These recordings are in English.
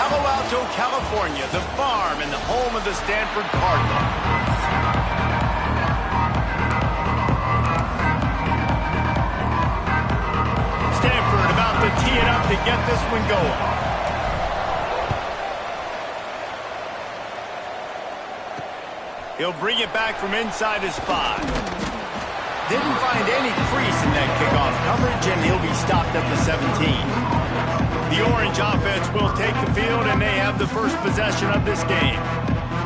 Palo Alto, California, the farm and the home of the Stanford Cardinals. Stanford about to tee it up to get this one going. He'll bring it back from inside his 5. Didn't find any crease in that kickoff coverage, and he'll be stopped at the 17. The Orange offense will take the field, and they have the first possession of this game.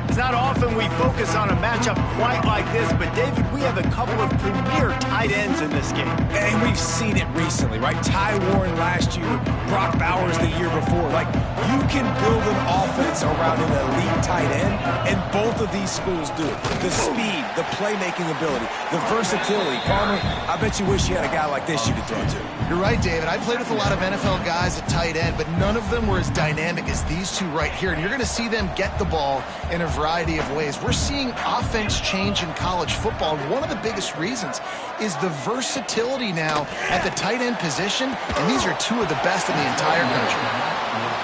It's not often we focus on a matchup quite like this, but David, we have a couple of premier tight ends in this game. And we've seen it recently, right? Ty Warren last year, Brock Bowers the year before. Like, you can build an offense around an elite tight end, and both of these schools do it. The speed, the playmaking ability, the versatility. Palmer, I bet you wish you had a guy like this you could throw to. You're right, David. I played with a lot of NFL guys at tight end, but none of them were as dynamic as these two right here. And you're going to see them get the ball in a variety of ways. We're seeing offense change in college football, and one of the biggest reasons is the versatility now at the tight end position, and these are two of the best in the entire country.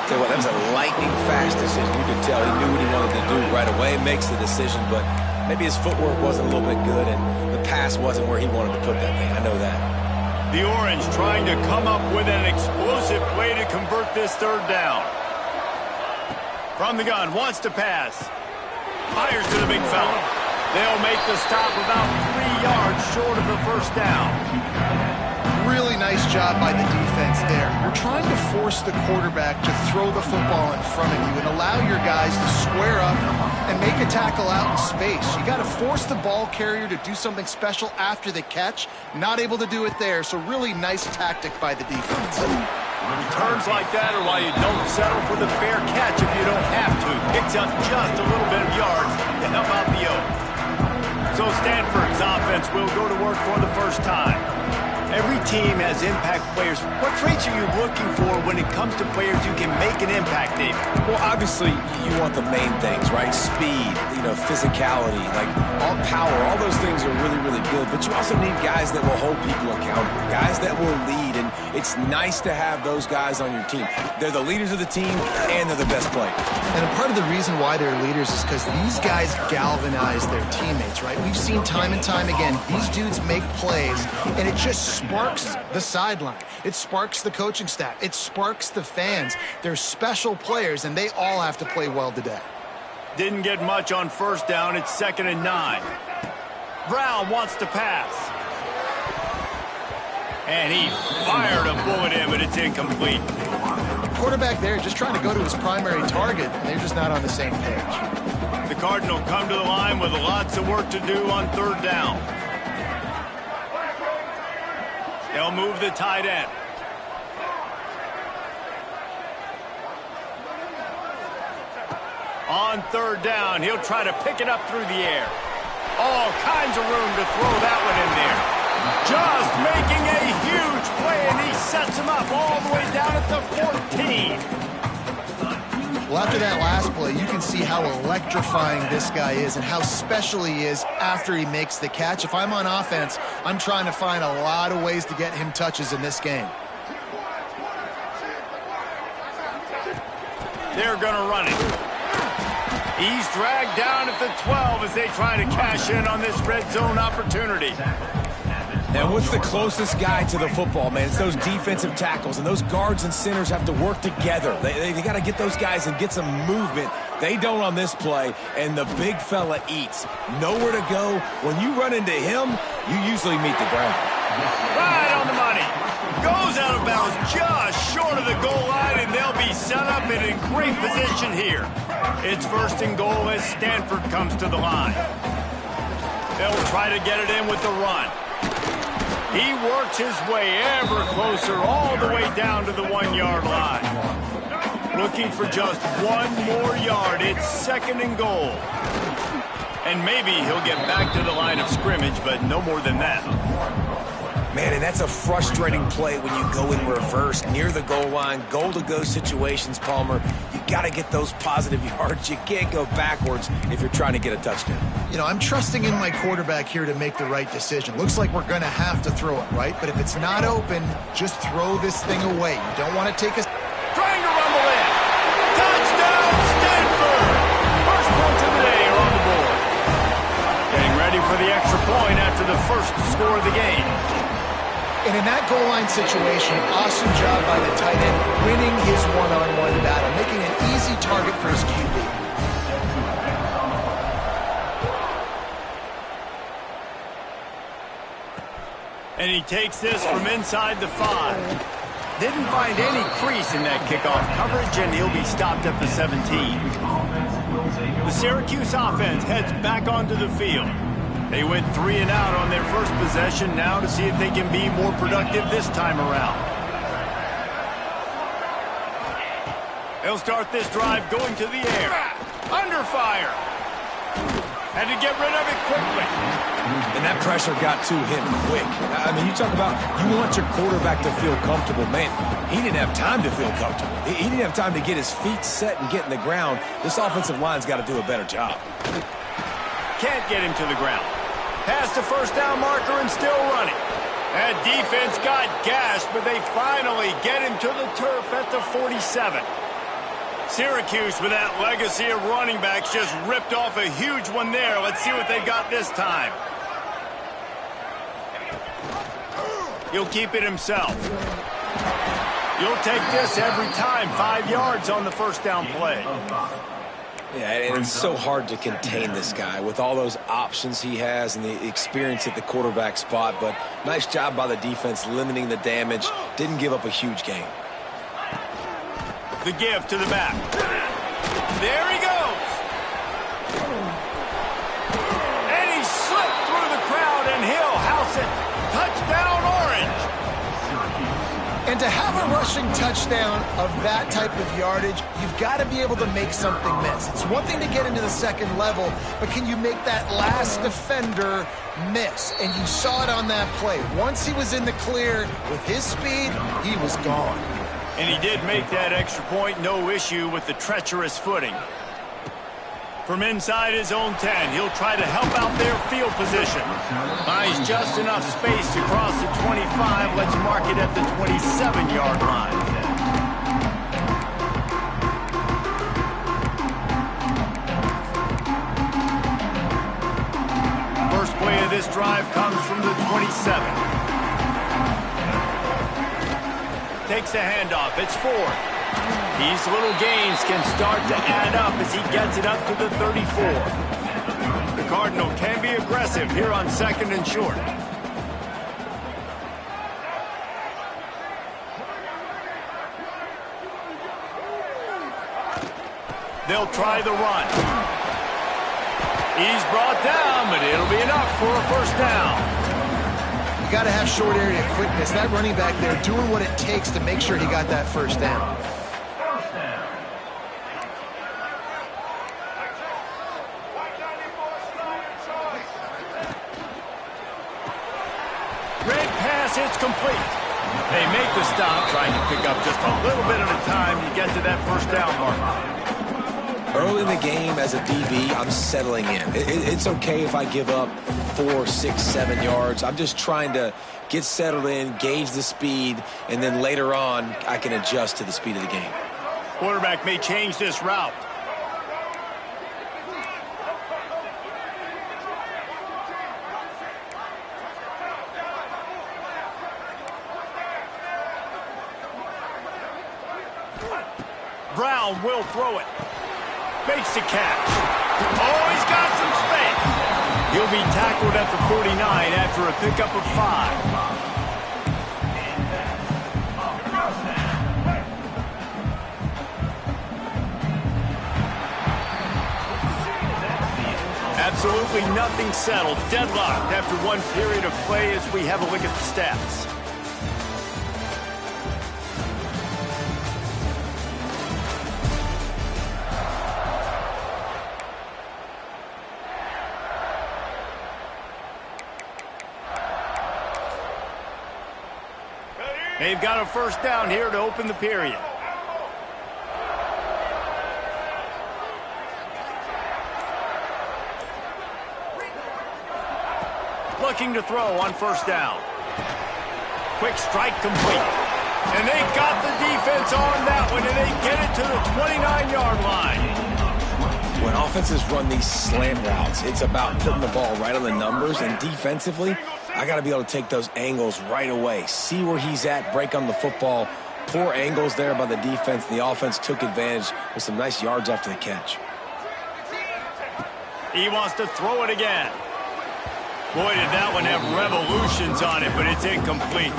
Tell you what, that was a lightning-fast decision. You could tell he knew what he wanted to do right away. Makes the decision, but maybe his footwork wasn't a little bit good, and the pass wasn't where he wanted to put that thing. I know that. The Orange trying to come up with an explosive play to convert this third down. From the gun, wants to pass. Fires to the big fella. They'll make the stop about 3 yards short of the first down. Really nice job by the defense there. You're trying to force the quarterback to throw the football in front of you and allow your guys to square up and make a tackle out in space. You got to force the ball carrier to do something special after the catch. Not able to do it there, so really nice tactic by the defense. Returns like that are why you don't settle for the fair catch if you don't have to. Picks up just a little bit of yards to help out the O. So Stanford's offense will go to work for the first time. Every team has impact players. What traits are you looking for when it comes to players who can make an impact, David? Well, obviously, you want the main things, right? Speed, physicality, like all power, all those things are really, really good. But you also need guys that will hold people accountable, guys that will lead, and it's nice to have those guys on your team. They're the leaders of the team, and they're the best players. And a part of the reason why they're leaders is because these guys galvanize their teammates, right? We've seen time and time again, these dudes make plays, and it just sparks the sideline. It sparks the coaching staff. It sparks the fans. They're special players, and they all have to play well today. Didn't get much on first down. It's 2nd and 9. Brown wants to pass. And he fired a bullet in, but it's incomplete. Quarterback there just trying to go to his primary target, and they're just not on the same page. The Cardinals come to the line with lots of work to do on 3rd down. They'll move the tight end. On 3rd down, he'll try to pick it up through the air. All kinds of room to throw that one in there. Just making a huge play, and he sets him up all the way down at the 14. Well, after that last play, you can see how electrifying this guy is and how special he is after he makes the catch. If I'm on offense, I'm trying to find a lot of ways to get him touches in this game. They're going to run it. He's dragged down at the 12 as they try to cash in on this red zone opportunity. And what's the closest guy to the football, man? It's those defensive tackles, and those guards and centers have to work together. They got to get those guys and get some movement. They don't on this play, and the big fella eats. Nowhere to go. When you run into him, you usually meet the ground. Right on the money. Goes out of bounds just short of the goal line, and they'll be set up in a great position here. It's 1st and goal as Stanford comes to the line. They'll try to get it in with the run. He works his way ever closer all the way down to the 1-yard line. Looking for just 1 more yard. It's 2nd and goal. And maybe he'll get back to the line of scrimmage, but no more than that. Man, and that's a frustrating play when you go in reverse near the goal line, goal-to-go situations, Palmer. You got to get those positive yards. You can't go backwards if you're trying to get a touchdown. I'm trusting in my quarterback here to make the right decision. Looks like we're going to have to throw it, right? But if it's not open, just throw this thing away. You don't want to take a... Trying to rumble in. Touchdown! first score of the game. And in that goal line situation, awesome job by the tight end, winning his one-on-one battle, making an easy target for his QB. And he takes this from inside the 5. Didn't find any crease in that kickoff coverage, and he'll be stopped at the 17. The Syracuse offense heads back onto the field. They went 3 and out on their first possession, now to see if they can be more productive this time around. They'll start this drive going to the air. Under fire. Had to get rid of it quickly. And that pressure got to him quick. I mean, you talk about you want your quarterback to feel comfortable. Man, he didn't have time to feel comfortable. He didn't have time to get his feet set and get in the ground. This offensive line's got to do a better job. Can't get him to the ground. Past the first down marker and still running. That defense got gashed, but they finally get him to the turf at the 47. Syracuse, with that legacy of running backs, just ripped off a huge one there. Let's see what they've got this time. He'll keep it himself. You'll take this every time. 5 yards on the first down play. Yeah, and it's so hard to contain this guy with all those options he has and the experience at the quarterback spot. But nice job by the defense limiting the damage. Didn't give up a huge gain. The give to the back. There he goes. And he slipped through the crowd, and he'll house it. Touchdown, Orange. And to have a rushing touchdown of that type of yardage, you've got to be able to make something miss. It's one thing to get into the second level, but can you make that last defender miss? And you saw it on that play. Once he was in the clear with his speed, he was gone. And he did make that extra point, no issue with the treacherous footing. From inside his own 10, he'll try to help out their field position. Buys just enough space to cross the 25. Let's mark it at the 27-yard line. First play of this drive comes from the 27. Takes the handoff. It's Ford. These little gains can start to add up as he gets it up to the 34. The Cardinal can be aggressive here on second and short. They'll try the run. He's brought down, but it'll be enough for a first down. You got to have short area quickness. That running back there doing what it takes to make sure he got that first down. Red pass, it's complete. They make the stop, trying to pick up just a little bit at a time to get to that first down mark. Early in the game as a DB, I'm settling in. It's okay if I give up 4, 6, 7 yards. I'm just trying to get settled in, gauge the speed, and then later on, I can adjust to the speed of the game. Quarterback may change this route. Brown will throw it. Makes the catch. Oh, he's got some space. He'll be tackled at the 49 after a pickup of 5. Absolutely nothing settled. Deadlocked after one period of play as we have a look at the stats. They've got a first down here to open the period. Looking to throw on first down. Quick strike complete. And they got the defense on that one, and they get it to the 29-yard line. When offenses run these slant routes, it's about putting the ball right on the numbers, and defensively, I got to be able to take those angles right away. See where he's at, break on the football. Poor angles there by the defense. The offense took advantage with some nice yards after the catch. He wants to throw it again. Boy, did that one have revolutions on it, but it's incomplete.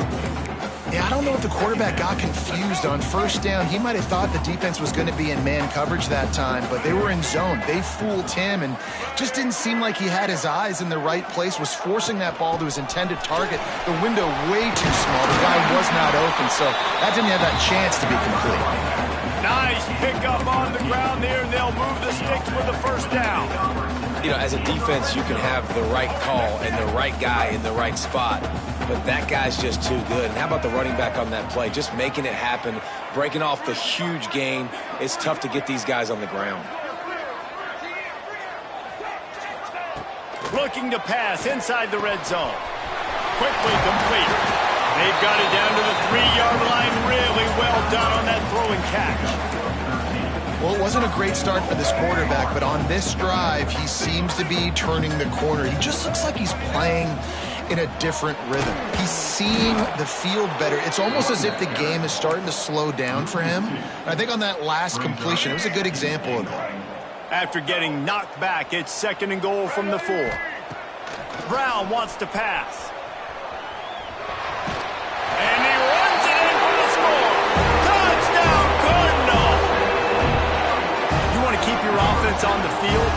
Yeah, I don't know if the quarterback got confused on first down. He might have thought the defense was going to be in man coverage that time, but they were in zone. They fooled him and just didn't seem like he had his eyes in the right place, was forcing that ball to his intended target. The window way too small. The guy was not open, so that didn't have that chance to be complete. Nice pickup on the ground there, and they'll move the sticks with the first down. You know, as a defense, you can have the right call and the right guy in the right spot, but that guy's just too good. And how about the running back on that play? Just making it happen, breaking off the huge gain. It's tough to get these guys on the ground. Looking to pass inside the red zone. Quickly complete. They've got it down to the 3-yard line. Really well done on that throw and catch. Well, it wasn't a great start for this quarterback, but on this drive, he seems to be turning the corner. He just looks like he's playing in a different rhythm. He's seeing the field better. It's almost as if the game is starting to slow down for him. And I think on that last completion, it was a good example of that. After getting knocked back, it's 2nd and goal from the 4. Brown wants to pass. And he runs it in for the score. Touchdown, Cardinal! You want to keep your offense on the field,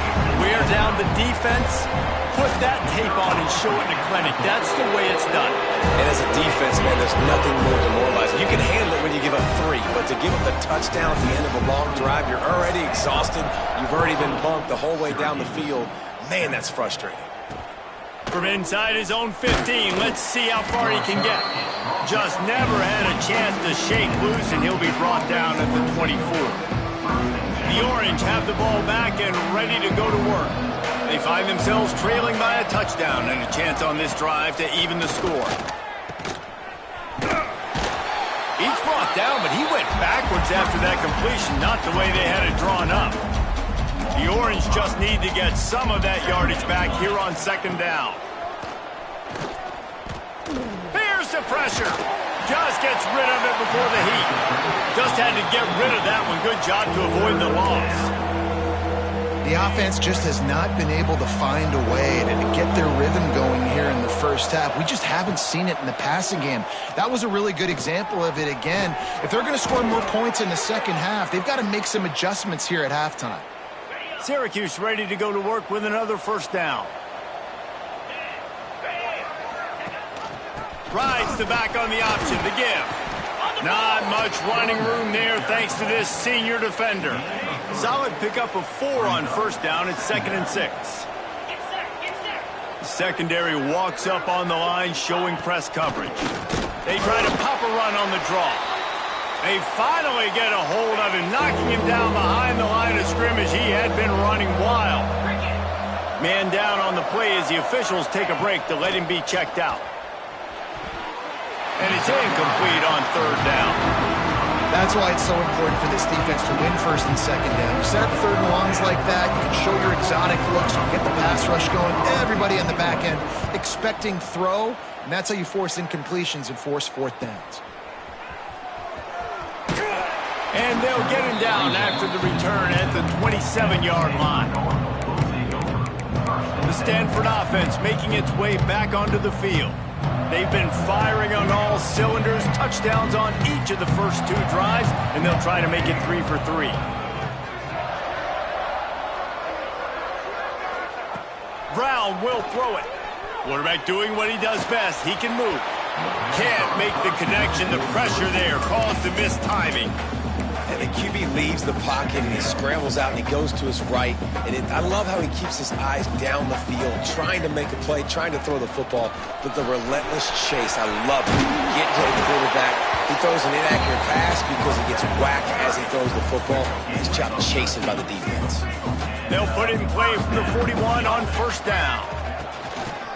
wear down the defense, put that tape on and show it in a clinic. That's the way it's done. And as a defense, man, there's nothing more demoralizing. You can handle it when you give up 3, but to give up the touchdown at the end of a long drive, you're already exhausted. You've already been bumped the whole way down the field. Man, that's frustrating. From inside his own 15, let's see how far he can get. Just never had a chance to shake loose, and he'll be brought down at the 24. The Orange have the ball back and ready to go to work. They find themselves trailing by a touchdown and a chance on this drive to even the score. He's brought down, but he went backwards after that completion, not the way they had it drawn up. The Orange just need to get some of that yardage back here on 2nd down. Here's the pressure. Just gets rid of it before the heat. Just had to get rid of that one. Good job to avoid the loss. The offense just has not been able to find a way to get their rhythm going here in the first half. We just haven't seen it in the passing game. That was a really good example of it again. If they're going to score more points in the second half, they've got to make some adjustments here at halftime. Syracuse ready to go to work with another first down. Rides the back on the option to give. Not much running room there thanks to this senior defender. Solid pickup of 4 on first down. It's 2nd and 6. The secondary walks up on the line showing press coverage. They try to pop a run on the draw. They finally get a hold of him, knocking him down behind the line of scrimmage. He had been running wild. Man down on the play as the officials take a break to let him be checked out. And it's incomplete on 3rd down. That's why it's so important for this defense to win 1st and 2nd down. You set up 3rd and longs like that, you can show your exotic looks, you can get the pass rush going, everybody on the back end expecting throw, and that's how you force incompletions and force 4th downs. And they'll get him down after the return at the 27-yard line. The Stanford offense making its way back onto the field. They've been firing on all cylinders, touchdowns on each of the first 2 drives, and they'll try to make it 3 for 3. Brown will throw it. Quarterback doing what he does best. He can move. Can't make the connection. The pressure there caused the missed timing. And the QB leaves the pocket and he scrambles out and he goes to his right. And I love how he keeps his eyes down the field, trying to make a play, trying to throw the football. But the relentless chase, I love it. Getting to the quarterback. He throws an inaccurate pass because he gets whacked as he throws the football. He's chasing by the defense. They'll put it in play from the 41 on first down.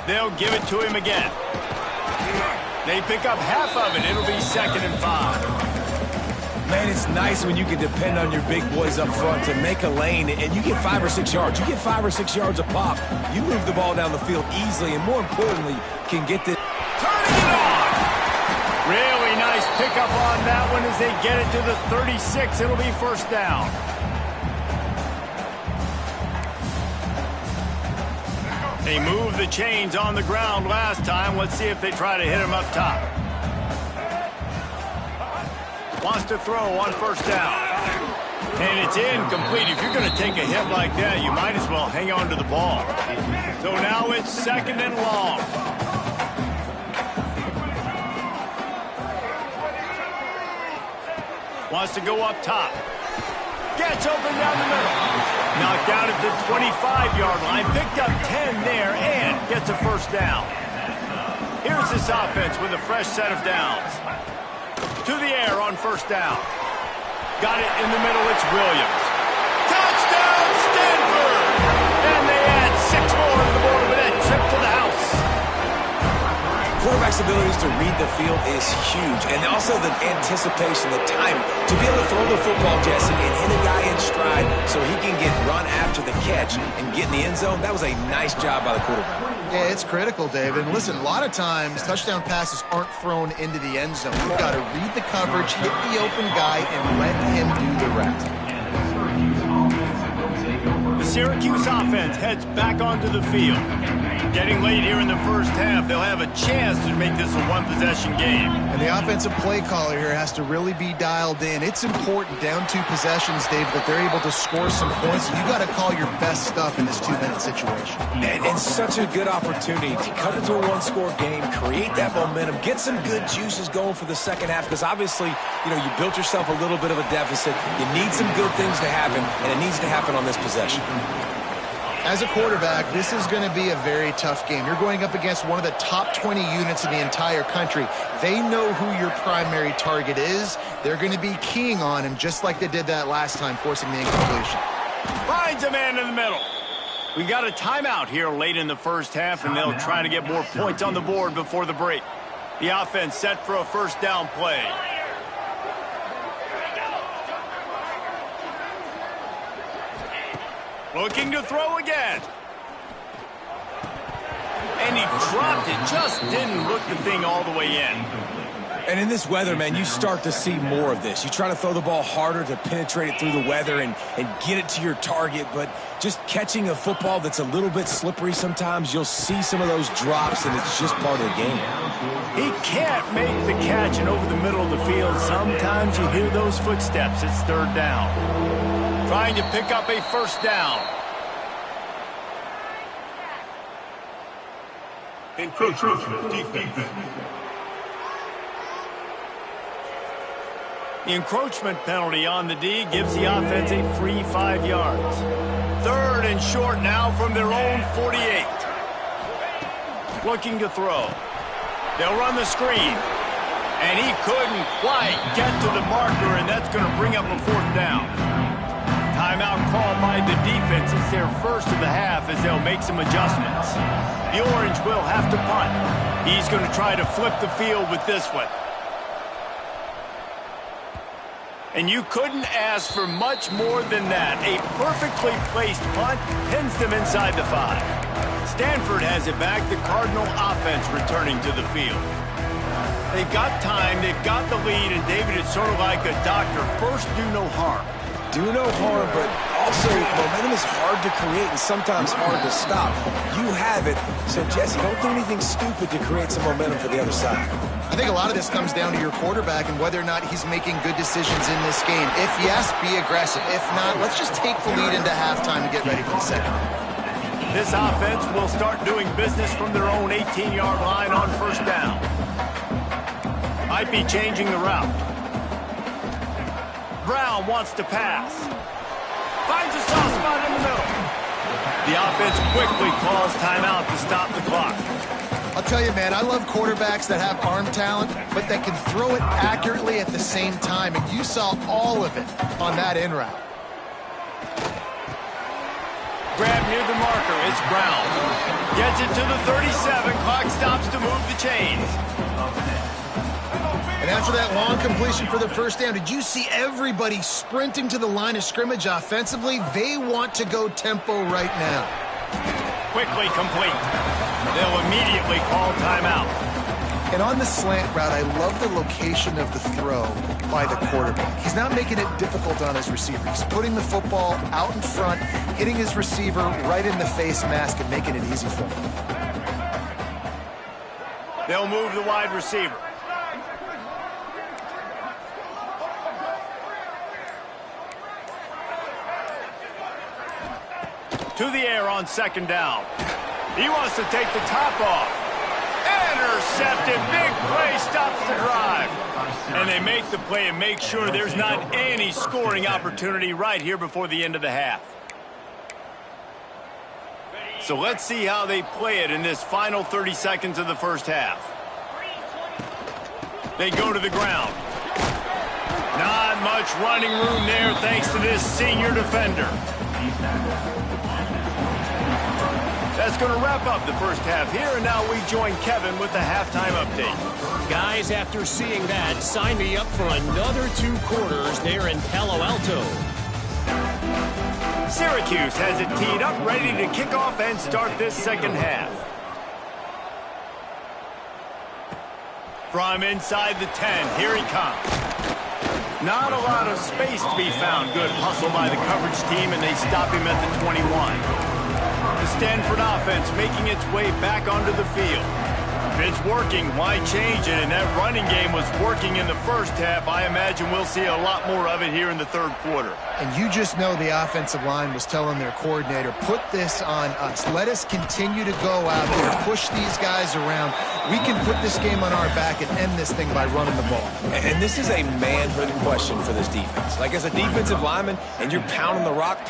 They'll give it to him again. They pick up half of it. It'll be 2nd and 5. Man, it's nice when you can depend on your big boys up front to make a lane, and you get 5 or 6 yards. You get 5 or 6 yards a pop. You move the ball down the field easily, and more importantly, can get this. Turning it on! Really nice pickup on that one as they get it to the 36. It'll be first down. They moved the chains on the ground last time. Let's see if they try to hit him up top. Wants to throw on first down. And it's incomplete. If you're going to take a hit like that, you might as well hang on to the ball. So now it's second and long. Wants to go up top. Gets open down the middle. Knocked down at the 25-yard line. Picked up 10 there and gets a first down. Here's this offense with a fresh set of downs. To the air on first down. Got it in the middle. It's Williams. Touchdown, Stanford! And they add 6 more to the board with that trip to the house. Quarterback's abilities to read the field is huge, and also the anticipation, the timing. To be able to throw the football, Jesse, and hit a guy in stride so he can get run after the catch and get in the end zone, that was a nice job by the quarterback. Yeah, it's critical, David. And listen, a lot of times touchdown passes aren't thrown into the end zone. You've got to read the coverage, hit the open guy, and let him do the rest. The Syracuse offense heads back onto the field. Getting late here in the first half, they'll have a chance to make this a one-possession game. And the offensive play caller here has to really be dialed in. It's important down 2 possessions, David, that they're able to score some points. You got to call your best stuff in this 2-minute situation. And such a good opportunity to cut into a one-score game, create that momentum, get some good juices going for the second half, because obviously, you built yourself a little bit of a deficit. You need some good things to happen, and it needs to happen on this possession. As a quarterback, this is going to be a very tough game. You're going up against one of the top 20 units in the entire country. They know who your primary target is. They're going to be keying on him just like they did that last time, forcing the incompletion. Finds a man in the middle. We got a timeout here late in the first half, and they'll try to get more points on the board before the break. The offense set for a first down play. Looking to throw again. And he dropped it. Just didn't look the thing all the way in. And in this weather, man, you start to see more of this. You try to throw the ball harder to penetrate it through the weather and get it to your target, but just catching a football that's a little bit slippery sometimes, you'll see some of those drops, and it's just part of the game. He can't make the catch, and over the middle of the field, sometimes you hear those footsteps. It's third down. Trying to pick up a first down. Encroachment defense. The encroachment penalty on the D gives the offense a free 5 yards. Third and short now from their own 48. Looking to throw. They'll run the screen. And he couldn't quite get to the marker, and that's going to bring up a fourth down. Timeout called by the defense. It's their first of the half as they'll make some adjustments. The Orange will have to punt. He's going to try to flip the field with this one. And you couldn't ask for much more than that. A perfectly placed punt pins them inside the 5. Stanford has it back. The Cardinal offense returning to the field. They've got time. They've got the lead. And David, it's sort of like a doctor. First, do no harm. Do no harm, but also momentum is hard to create and sometimes hard to stop. You have it, so Jesse, don't do anything stupid to create some momentum for the other side. I think a lot of this comes down to your quarterback and whether or not he's making good decisions in this game. If yes, be aggressive. If not, let's just take the lead into halftime and get ready for the second. This offense will start doing business from their own 18-yard line on first down. Might be changing the route. Brown wants to pass. Finds a soft spot in the middle. The offense quickly calls timeout to stop the clock. I'll tell you, man, I love quarterbacks that have arm talent, but that can throw it accurately at the same time, and you saw all of it on that in route. Grab near the marker. It's Brown. Gets it to the 37. Clock stops to move the chains. And after that long completion for the first down, did you see everybody sprinting to the line of scrimmage offensively? They want to go tempo right now. Quickly complete. They'll immediately call timeout. And on the slant route, I love the location of the throw by the quarterback. He's not making it difficult on his receiver. He's putting the football out in front, hitting his receiver right in the face mask and making it easy for him. They'll move the wide receiver. To the air on second down. He wants to take the top off. Intercepted. Big play stops the drive. And they make the play and make sure there's not any scoring opportunity right here before the end of the half. So let's see how they play it in this final 30 seconds of the first half. They go to the ground. Not much running room there thanks to this senior defender. That's going to wrap up the first half here, and now we join Kevin with the halftime update. Guys, after seeing that, sign me up for another 2 quarters there in Palo Alto. Syracuse has it teed up, ready to kick off and start this second half. From inside the 10, here he comes. Not a lot of space to be found. Good hustle by the coverage team, and they stop him at the 21. The Stanford offense making its way back onto the field. If it's working, why change it? And that running game was working in the first half. I imagine we'll see a lot more of it here in the third quarter. And you just know the offensive line was telling their coordinator, put this on us. Let us continue to go out there, push these guys around. We can put this game on our back and end this thing by running the ball. And this is a manhood question for this defense. Like, as a defensive lineman, and you're pounding the rock,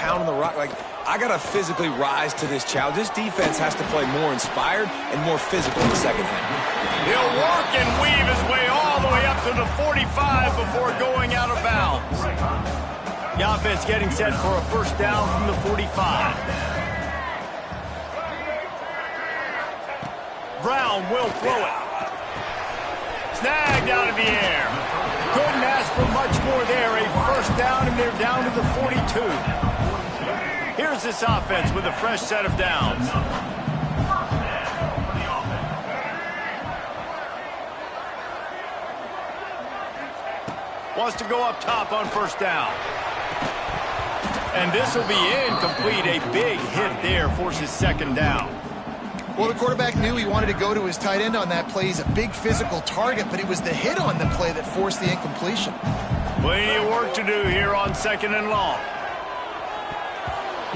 like, I got to physically rise to this challenge. This defense has to play more inspired and more physical in the second half. He'll work and weave his way all the way up to the 45 before going out of bounds. The offense getting set for a first down from the 45. Brown will throw it. Snagged out of the air. Couldn't ask for much more there. A first down, and they're down to the 42. Here's this offense with a fresh set of downs. Wants to go up top on first down. And this will be incomplete. A big hit there forces second down. Well, the quarterback knew he wanted to go to his tight end on that play. He's a big physical target, but it was the hit on the play that forced the incompletion. Plenty of work to do here on second and long.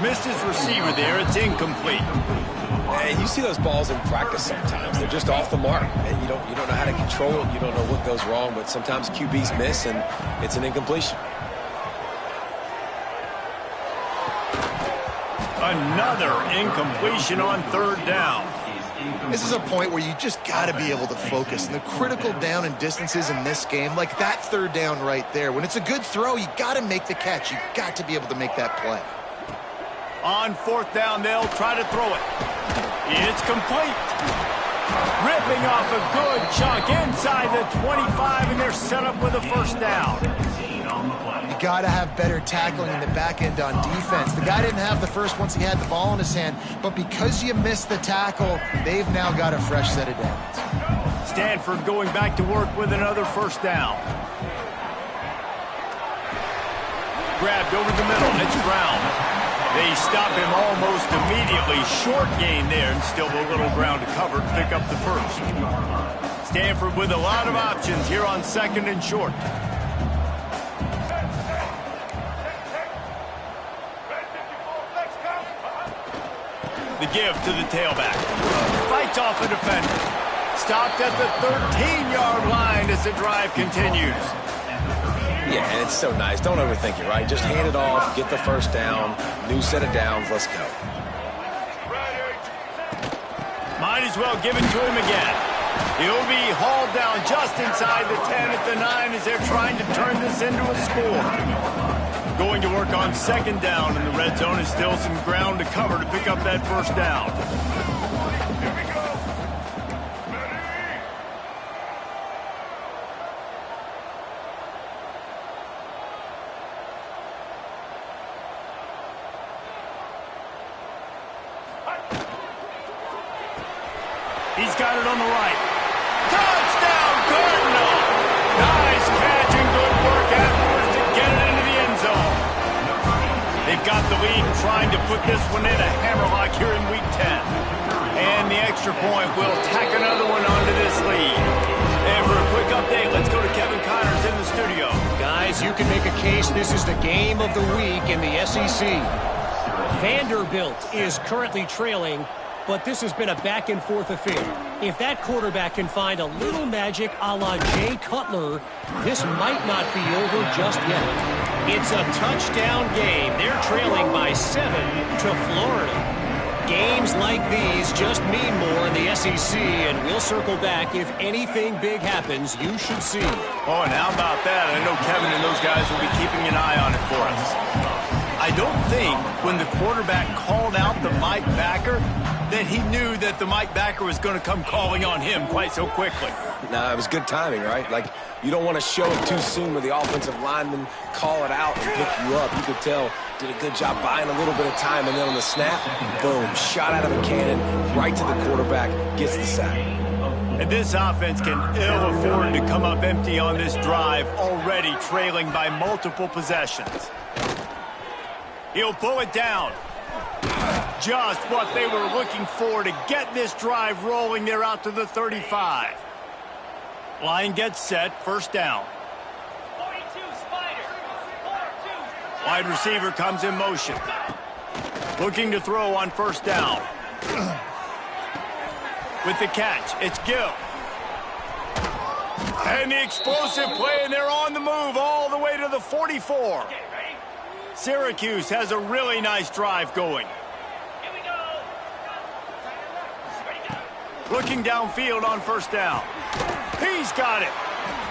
Missed his receiver there. It's incomplete. And you see those balls in practice sometimes. They're just off the mark. And you don't know how to control it. You don't know what goes wrong. But sometimes QBs miss, and it's an incompletion. Another incompletion on third down. This is a point where you just got to be able to focus. And the critical down and distances in this game, like that third down right there, when it's a good throw, you got to make the catch. You got to be able to make that play. On fourth down, they'll try to throw it. It's complete. Ripping off a good chunk inside the 25, and they're set up with a first down. You got to have better tackling in the back end on defense. The guy didn't have the first once he had the ball in his hand, but because you missed the tackle, they've now got a fresh set of downs. Stanford going back to work with another first down. Grabbed over the middle. It's Brown. They stop him almost immediately. Short gain there, and still a little ground to cover to pick up the first. Stanford with a lot of options here on second and short. The give to the tailback. Fights off a defender. Stopped at the 13-yard line as the drive continues. Yeah, and it's so nice. Don't overthink it, right? Just hand it off, get the first down, new set of downs, let's go. Might as well give it to him again. He'll be hauled down just inside the 10 at the 9 as they're trying to turn this into a score. Going to work on second down, and the red zone is still some ground to cover to pick up that first down. He's got it on the right. Touchdown, Cardinal! Nice catch and good work afterwards to get it into the end zone. They've got the lead, trying to put this one in a hammerlock here in Week 10. And the extra point will tack another one onto this lead. And for a quick update, let's go to Kevin Connors in the studio. Guys, you can make a case this is the game of the week in the SEC. Vanderbilt is currently trailing, but this has been a back-and-forth affair. If that quarterback can find a little magic a la Jay Cutler, this might not be over just yet. It's a touchdown game. They're trailing by 7 to Florida. Games like these just mean more in the SEC, and we'll circle back. If anything big happens, you should see. Oh, and how about that? I know Kevin and those guys will be keeping an eye on it for us. I don't think when the quarterback called out the Mike backer that he knew that the Mike backer was going to come calling on him quite so quickly. Nah, it was good timing, right? Like, you don't want to show it too soon where the offensive lineman call it out and pick you up. You could tell did a good job buying a little bit of time, and then on the snap, boom, shot out of a cannon, right to the quarterback, gets the sack. And this offense can ill afford to come up empty on this drive, already trailing by multiple possessions. He'll pull it down. Just what they were looking for to get this drive rolling. They're out to the 35. Line gets set, first down. Wide receiver comes in motion. Looking to throw on first down. With the catch, it's Gill. And the explosive play, and they're on the move all the way to the 44. Syracuse has a really nice drive going. Looking downfield on first down. He's got it.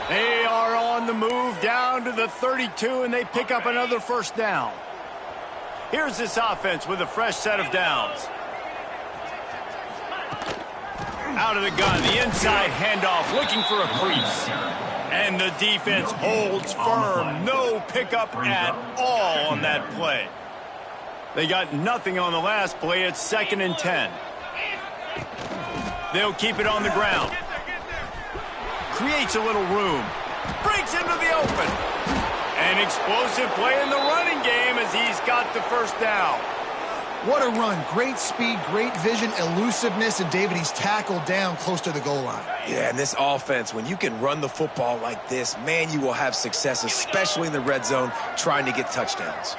They are on the move down to the 32, and they pick up another first down. Here's this offense with a fresh set of downs. Out of the gun, the inside handoff, looking for a crease. And the defense holds firm. No pickup at all on that play. They got nothing on the last play. It's 2nd and 10. They'll keep it on the ground. Creates a little room. Breaks into the open. An explosive play in the running game as he's got the first down. What a run. Great speed, great vision, elusiveness, and David, he's tackled down close to the goal line. Yeah, and this offense, when you can run the football like this, man, you will have success, especially in the red zone, trying to get touchdowns.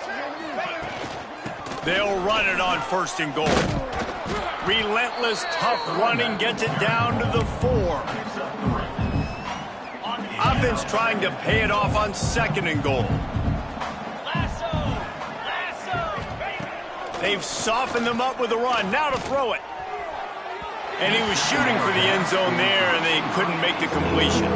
They'll run it on 1st and goal. Relentless, tough running gets it down to the 4. Offense trying to pay it off on 2nd and goal. They've softened them up with a run. Now to throw it. And he was shooting for the end zone there, and they couldn't make the completion.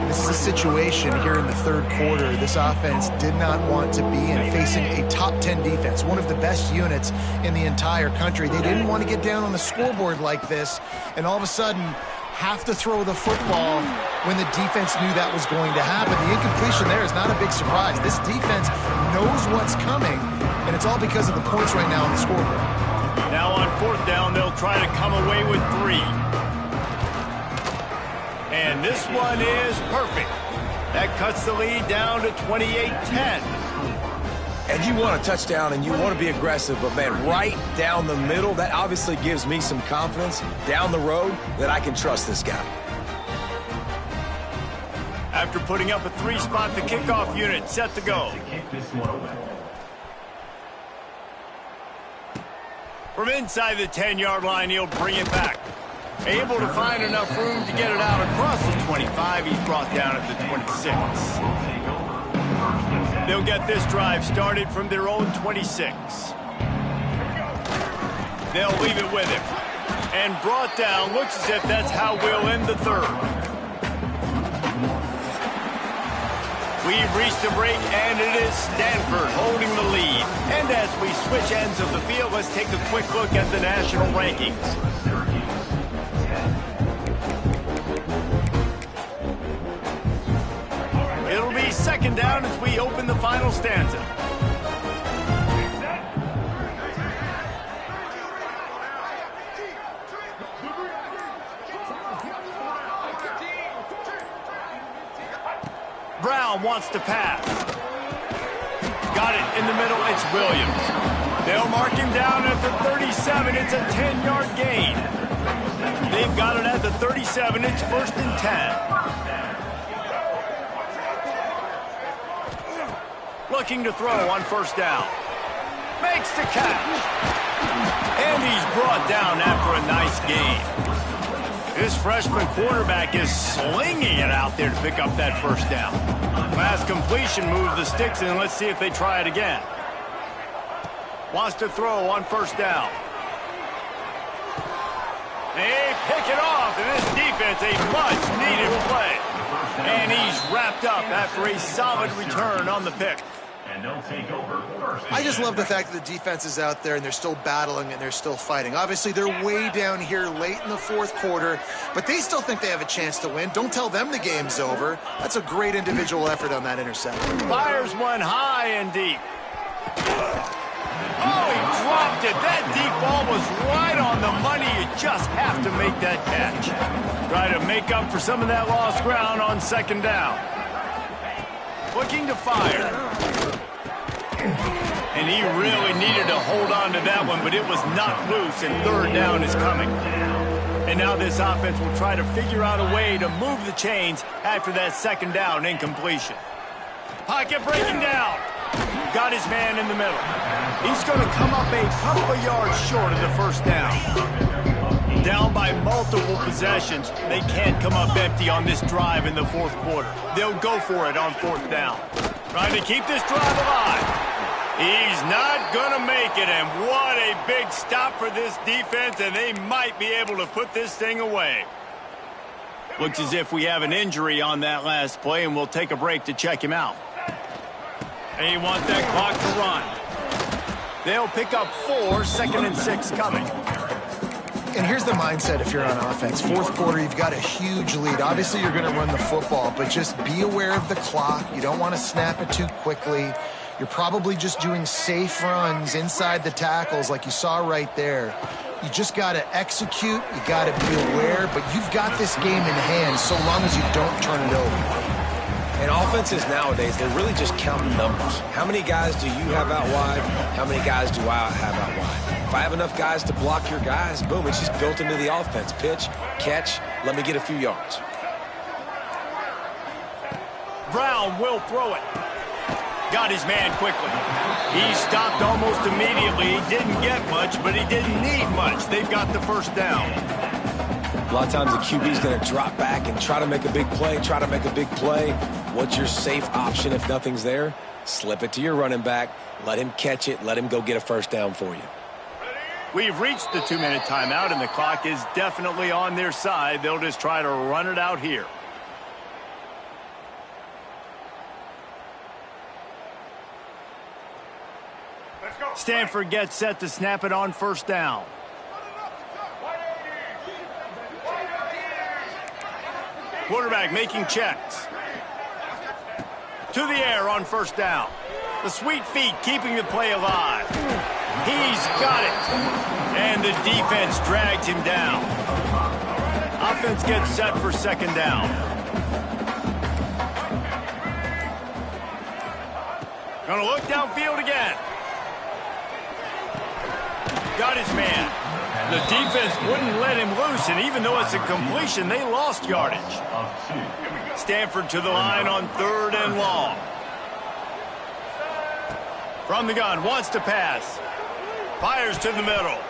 This is a situation here in the 3rd quarter this offense did not want to be in, facing a top 10 defense, one of the best units in the entire country. They didn't want to get down on the scoreboard like this, and all of a sudden have to throw the football when the defense knew that was going to happen. The incompletion there is not a big surprise. This defense knows what's coming, and it's all because of the points right now on the scoreboard. Now on 4th down, they'll try to come away with 3. And this one is perfect. That cuts the lead down to 28-10. And you want a touchdown and you want to be aggressive, but man, right down the middle, that obviously gives me some confidence down the road that I can trust this guy. After putting up a 3-spot, the kickoff unit set to go. From inside the 10-yard line, he'll bring it back. Able to find enough room to get it out across the 25. He's brought down at the 26. They'll get this drive started from their own 26. They'll leave it with him. And brought down. Looks as if that's how we'll end the 3rd. We've reached a break, and it is Stanford holding the lead. And as we switch ends of the field, let's take a quick look at the national rankings. It'll be 2nd down as we open the final stanza. Brown wants to pass. Got it in the middle. It's Williams. They'll mark him down at the 37. It's a 10-yard gain. They've got it at the 37. It's 1st and 10. Looking to throw on 1st down. Makes the catch. And he's brought down after a nice gain. This freshman quarterback is slinging it out there to pick up that 1st down. Last completion moves the sticks in. Let's see if they try it again. Wants to throw on 1st down. They pick it off, and this defense, a much-needed play. And he's wrapped up after a solid return on the pick. And they'll take over 1st. I just love the fact that the defense is out there and they're still battling and they're still fighting. Obviously, they're way down here late in the 4th quarter, but they still think they have a chance to win. Don't tell them the game's over. That's a great individual effort on that interception. Fires one high and deep. Oh, he dropped it. That deep ball was right on the money. You just have to make that catch. Try to make up for some of that lost ground on 2nd down. Looking to fire. And he really needed to hold on to that one, but it was knocked loose, and 3rd down is coming. And now this offense will try to figure out a way to move the chains after that 2nd down incompletion. Pocket breaking down. Got his man in the middle. He's going to come up a couple of yards short of the 1st down. Down by multiple possessions, they can't come up empty on this drive in the 4th quarter. They'll go for it on 4th down. Trying to keep this drive alive. He's not going to make it, and what a big stop for this defense, and they might be able to put this thing away. Looks as if we have an injury on that last play, and we'll take a break to check him out. They want that clock to run. They'll pick up 4, 2nd and 6 coming. And here's the mindset if you're on offense. 4th quarter, you've got a huge lead. Obviously, you're going to run the football, but just be aware of the clock. You don't want to snap it too quickly. You're probably just doing safe runs inside the tackles like you saw right there. You just got to execute. You got to be aware, but you've got this game in hand so long as you don't turn it over. And offenses nowadays, they're really just counting numbers. How many guys do you have out wide? How many guys do I have out wide? If I have enough guys to block your guys, boom, it's just built into the offense. Pitch, catch, let me get a few yards. Brown will throw it. Got his man quickly. He stopped almost immediately. He didn't get much, but he didn't need much. They've got the 1st down. A lot of times the QB's going to drop back and try to make a big play, What's your safe option if nothing's there? Slip it to your running back. Let him catch it. Let him go get a 1st down for you. We've reached the 2-minute timeout, and the clock is definitely on their side. They'll just try to run it out here. Stanford gets set to snap it on 1st down. Quarterback making checks. To the air on 1st down. The sweet feet keeping the play alive. He's got it. And the defense drags him down. Offense gets set for 2nd down. Gonna look downfield again. Got his man. The defense wouldn't let him loose, and even though it's a completion, they lost yardage. Stanford to the line on 3rd and long. From the gun, wants to pass. Fires to the middle.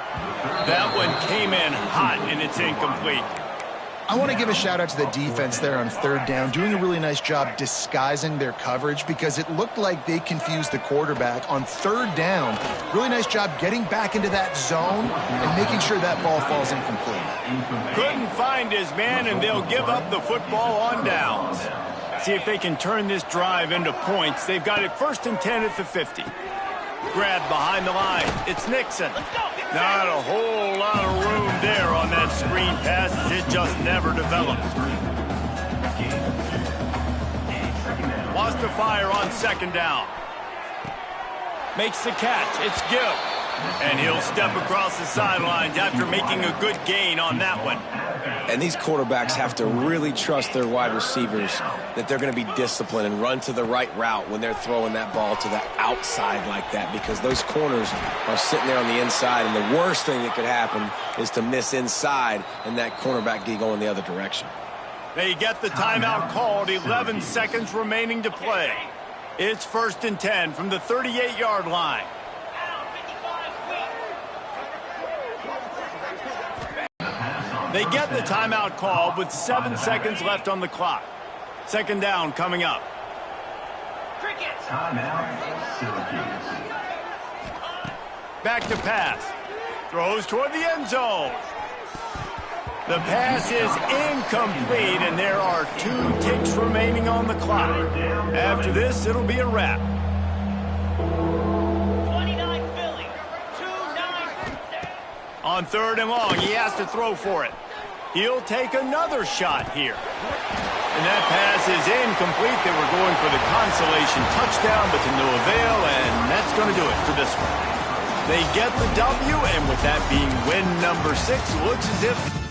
That one came in hot, and it's incomplete. I want to give a shout out to the defense there on 3rd down, doing a really nice job disguising their coverage because it looked like they confused the quarterback on 3rd down. Really nice job getting back into that zone and making sure that ball falls incomplete. Couldn't find his man, and they'll give up the football on downs. See if they can turn this drive into points. They've got it 1st and 10 at the 50. Grabbed behind the line. It's Nixon. Not a whole lot of room there on that screen pass. It just never developed. Wants to fire on 2nd down. Makes the catch. It's Gill. And he'll step across the sidelines after making a good gain on that one. And these quarterbacks have to really trust their wide receivers that they're going to be disciplined and run to the right route when they're throwing that ball to the outside like that, because those corners are sitting there on the inside, and the worst thing that could happen is to miss inside and that cornerback get going the other direction. They get the timeout called, 11 seconds remaining to play. It's 1st and 10 from the 38-yard line. They get the timeout called with 7 seconds left on the clock. 2nd down coming up. Timeout, Syracuse. Back to pass. Throws toward the end zone. The pass is incomplete, and there are 2 ticks remaining on the clock. After this, it'll be a wrap. 29 Philly. 2-9. On 3rd and long, he has to throw for it. He'll take another shot here. And that pass is incomplete. They were going for the consolation touchdown, but to no avail, and that's going to do it for this one. They get the W, and with that being win number 6, looks as if